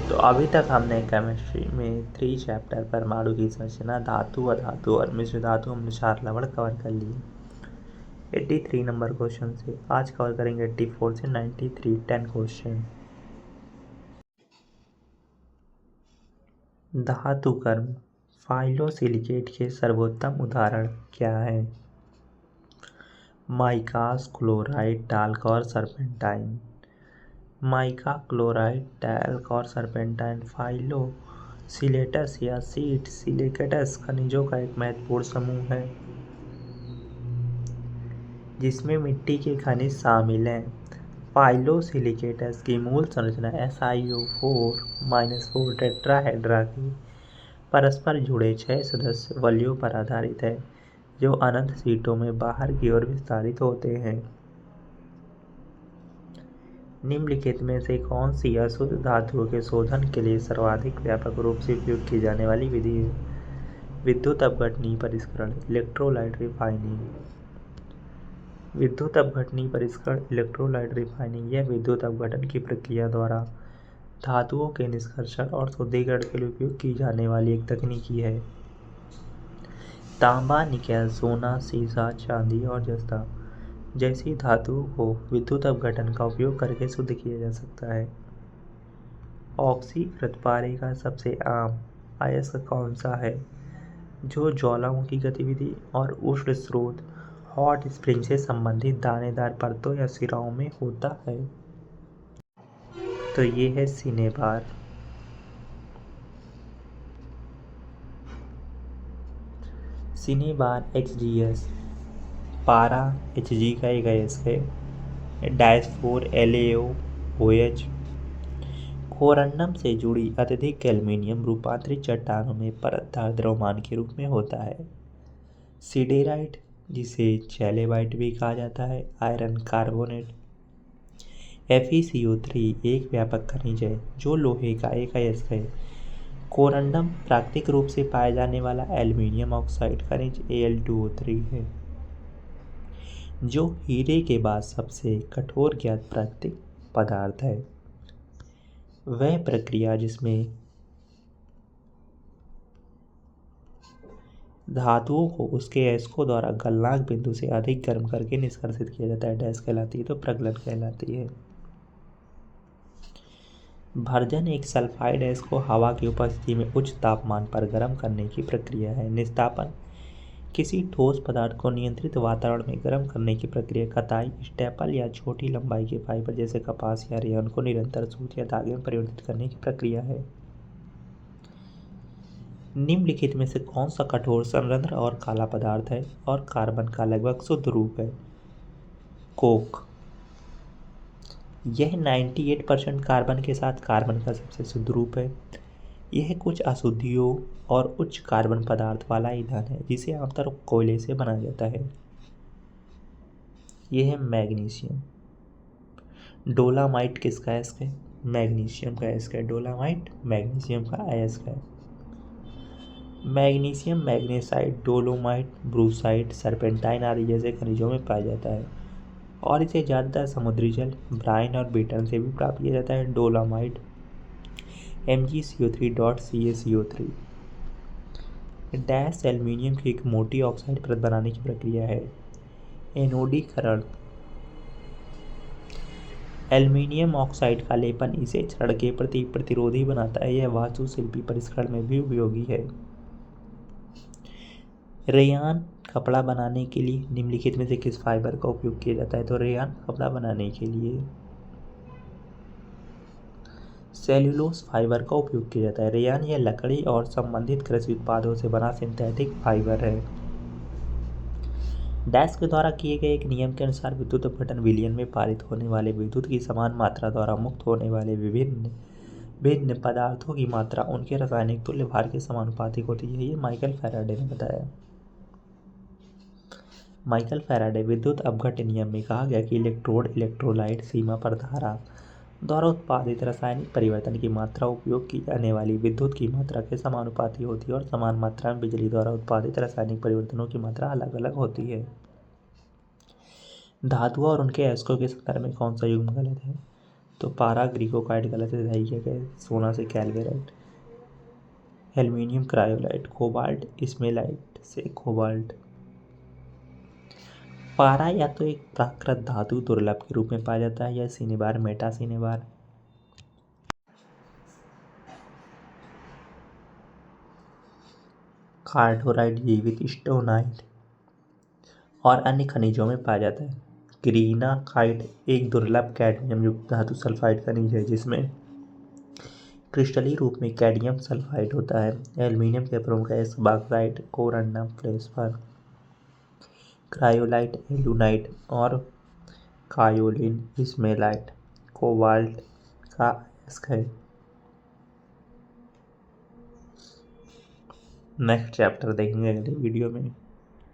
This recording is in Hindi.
तो अभी तक हमने केमिस्ट्री में 3 चैप्टर परमाणु की संरचना, धातु, अधातु और मिश्र धातु हमने 4 लेवल कवर कर लिए। 83 नंबर क्वेश्चन से आज कवर करेंगे 84 से 93 10 क्वेश्चन। धातु कर्म फाइलोसिलिकेट के सर्वोत्तम उदाहरण क्या है? माइकास, क्लोराइड, टाल्क और सर्पेंटाइन। माइका, क्लोराइड, टैल्क और सर्पेंटाइन फाइलोसिलेटस या सीट सिलिकेटस खनिजों का एक महत्वपूर्ण समूह है जिसमें मिट्टी के खनिज शामिल हैं। फाइलोसिलिकेटस की मूल संरचना SiO4 टेट्राहेड्रा के परस्पर जुड़े 6 सदस्य वलयों पर आधारित है जो अनंत सीटों में बाहर की ओर विस्तारित होते हैं। निम्नलिखित में से कौन सी अशुद्ध धातुओं के शोधन के लिए सर्वाधिक व्यापक रूप से उपयोग की जाने वाली विधि है? विद्युत अपघटनीय परिष्करण, इलेक्ट्रोलाइट रिफाइनिंग। विद्युत अपघटनीय परिष्करण, इलेक्ट्रोलाइट रिफाइनिंग यह विद्युत अपघटन की प्रक्रिया द्वारा धातुओं के निष्कर्षण और शुद्धिकरण के लिए उपयोग की जाने वाली एक तकनीकी है। तांबा, निकेल, सोना, सीसा, चांदी और जस्ता जैसी धातुओं को विद्युत अपघटन का उपयोग करके शुद्ध किया जा सकता है। ऑक्सीकृत पारे का सबसे आम अयस्क कौन सा है जो ज्वालामुखी गतिविधि और उष्ण स्रोत हॉट स्प्रिंग से संबंधित दानेदार परतों या सिराओं में होता है? तो ये है सिनेबार। सिनेबार HGS पारा Hg का एक अयस्क है। -4 LaOH कोरंडम से जुड़ी अत्यधिक एल्यूमीनियम रूपांतरित चट्टानों में परतदार द्रव्यमान के रूप में होता है। सिडेराइट जिसे चैलेबाइट भी कहा जाता है, आयरन कार्बोनेट। FeCO3 एक व्यापक खनिज है जो लोहे का एक अयस्क है। कोरंडम प्राकृतिक रूप से पाया जाने वाला एल्यूमीनियम ऑक्साइड खनिज Al2O3 है जो हीरे के बाद सबसे कठोर ज्ञात प्राकृतिक पदार्थ है। वह प्रक्रिया जिसमें धातुओं को उसके अयस्कों द्वारा गलनांक बिंदु से अधिक गर्म करके निष्कर्षित किया जाता है डैश कहलाती है, तो प्रगलन कहलाती है। भर्जन एक सल्फाइड अयस्क को हवा की उपस्थिति में उच्च तापमान पर गर्म करने की प्रक्रिया है। निस्तापन किसी ठोस पदार्थ को नियंत्रित वातावरण में गर्म करने की प्रक्रिया। कताई स्टेपल या छोटी लंबाई के फाइबर जैसे कपास या रेयन को निरंतर सूत या धागे में परिवर्तित करने की प्रक्रिया है। निम्नलिखित में से कौन सा कठोर संरंध्र और काला पदार्थ है और कार्बन का लगभग शुद्ध रूप है? कोक। यह 98% कार्बन के साथ कार्बन का सबसे शुद्ध रूप है। यह कुछ अशुद्धियों और उच्च कार्बन पदार्थ वाला ईंधन है जिसे आमतौर पर कोयले से बनाया जाता है। यह है मैग्नीशियम। डोलामाइट किसका अयस्क है? मैग्नीशियम का अयस्क है। डोलामाइट मैग्नीशियम का अयस्क है। मैग्नीशियम मैग्नेसाइट, डोलोमाइट, ब्रूसाइट, सर्पेंटाइन आदि जैसे खनिजों में पाया जाता है और इसे ज़्यादातर समुद्री जल, ब्राइन और बीटन से भी प्राप्त किया जाता है। डोलामाइट MgCO3.CaCO3 डैश एल्यूमीनियम की एक मोटी ऑक्साइड परत बनाने की प्रक्रिया है। एनोडीकरण एल्यूमीनियम ऑक्साइड का लेपन इसे क्षरण के प्रति प्रतिरोधी बनाता है। यह वास्तुशिल्पी परिष्करण में भी उपयोगी है। रेयान कपड़ा बनाने के लिए निम्नलिखित में से किस फाइबर का उपयोग किया जाता है? तो रेयान कपड़ा बनाने के लिए सेल्यूलोज फाइबर का उपयोग किया जाता है। रेयान यह लकड़ी और संबंधित कृषि उत्पादों से बना सिंथेटिक फाइबर है। डैश के द्वारा किए गए एक नियम के अनुसार विद्युत अपघटन विलयन में पारित होने वाले विद्युत की समान मात्रा द्वारा मुक्त होने वाले भिन्न पदार्थों की मात्रा उनके रासायनिक तुल्य भार के समानुपातिक होती है। ये माइकल फैराडे ने बताया। माइकल फैराडे विद्युत अपघट्य नियम में कहा गया कि इलेक्ट्रोड इलेक्ट्रोलाइट सीमा पर धारा द्वारा उत्पादित रासायनिक परिवर्तन की मात्रा उपयोग की जाने वाली विद्युत की मात्रा के समानुपाती होती है और समान मात्रा में बिजली द्वारा उत्पादित रासायनिक परिवर्तनों की मात्रा अलग अलग होती है। धातुओं और उनके अयस्कों के संदर्भ में कौन सा युग्म गलत है? तो पारा ग्रीकोकाइट गलत है, सही क्या है, सोना से कैल्वेराइट। एल्यूमिनियम क्रायोलाइट, कोबाल्ट स्मेलाइट से कोबाल्ट। पारा या तो एक प्राकृत धातु दुर्लभ के रूप में पाया जाता है या सिनेबार मेटा सिनेबार। कार्डोराइट जीवित स्टोनाइट और अन्य खनिजों में पाया जाता है। ग्रीनाकाइट एक दुर्लभ कैडमियम युक्त धातु सल्फाइड खनिज है जिसमें क्रिस्टलीय रूप में कैडमियम सल्फाइड होता है। एल्यूमीनियम के प्रमुख है बॉक्साइट, कोरंडम, फेल्सपार। क्रायोलाइट, एल्यूनाइट और कायोलिन स्मेलाइट कोबाल्ट का अयस्क है। नेक्स्ट चैप्टर देखेंगे अगले वीडियो में।